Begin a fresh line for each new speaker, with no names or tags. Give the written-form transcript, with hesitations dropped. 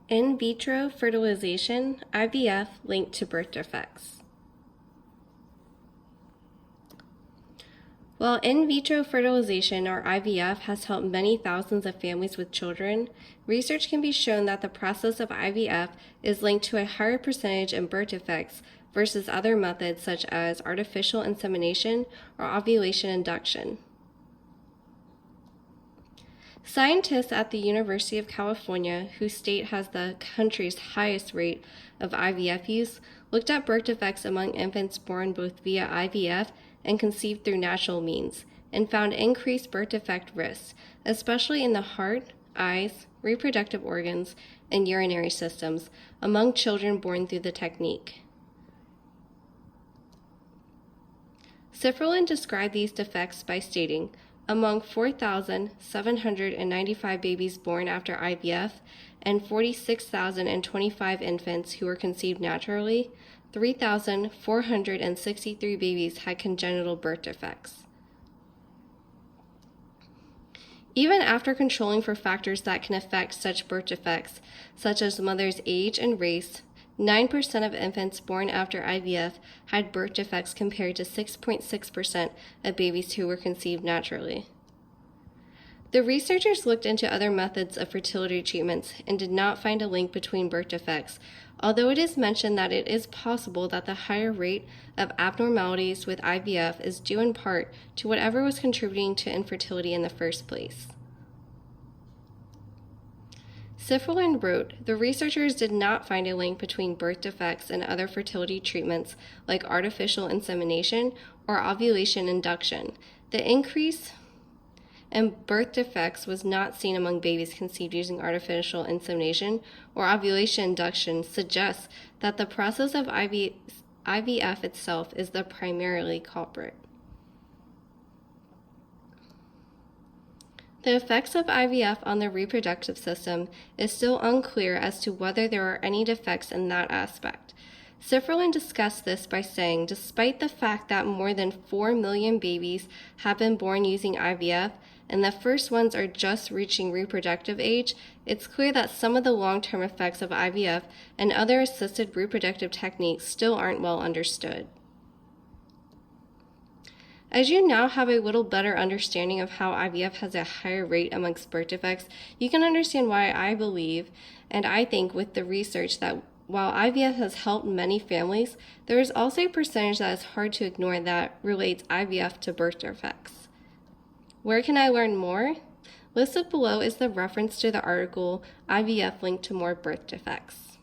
In vitro fertilization, IVF linked to birth defects. While in vitro fertilization, or IVF, has helped many thousands of families with children, research can be shown that the process of IVF is linked to a higher percentage in birth defects versus other methods such as artificial insemination or ovulation induction. Scientists at the University of California, whose state has the country's highest rate of IVF use, looked at birth defects among infants born both via IVF and conceived through natural means, and found increased birth defect risks, especially in the heart, eyes, reproductive organs, and urinary systems among children born through the technique. Sifferlin described these defects by stating, among 4,795 babies born after IVF and 46,025 infants who were conceived naturally, 3,463 babies had congenital birth defects. Even after controlling for factors that can affect such birth defects, such as the mother's age and race, 9% of infants born after IVF had birth defects compared to 6.6% of babies who were conceived naturally. The researchers looked into other methods of fertility treatments and did not find a link between birth defects, although it is mentioned that it is possible that the higher rate of abnormalities with IVF is due in part to whatever was contributing to infertility in the first place. Sifferlin wrote, the researchers did not find a link between birth defects and other fertility treatments like artificial insemination or ovulation induction. The increase in birth defects was not seen among babies conceived using artificial insemination or ovulation induction, suggests that the process of IVF itself is the primarily culprit. The effects of IVF on the reproductive system is still unclear as to whether there are any defects in that aspect. Sifferlin discussed this by saying, despite the fact that more than 4 million babies have been born using IVF, and the first ones are just reaching reproductive age, it's clear that some of the long-term effects of IVF and other assisted reproductive techniques still aren't well understood. As you now have a little better understanding of how IVF has a higher rate amongst birth defects, you can understand why I believe, and I think with the research, that while IVF has helped many families, there is also a percentage that is hard to ignore that relates IVF to birth defects. Where can I learn more? Listed below is the reference to the article, IVF linked to more birth defects.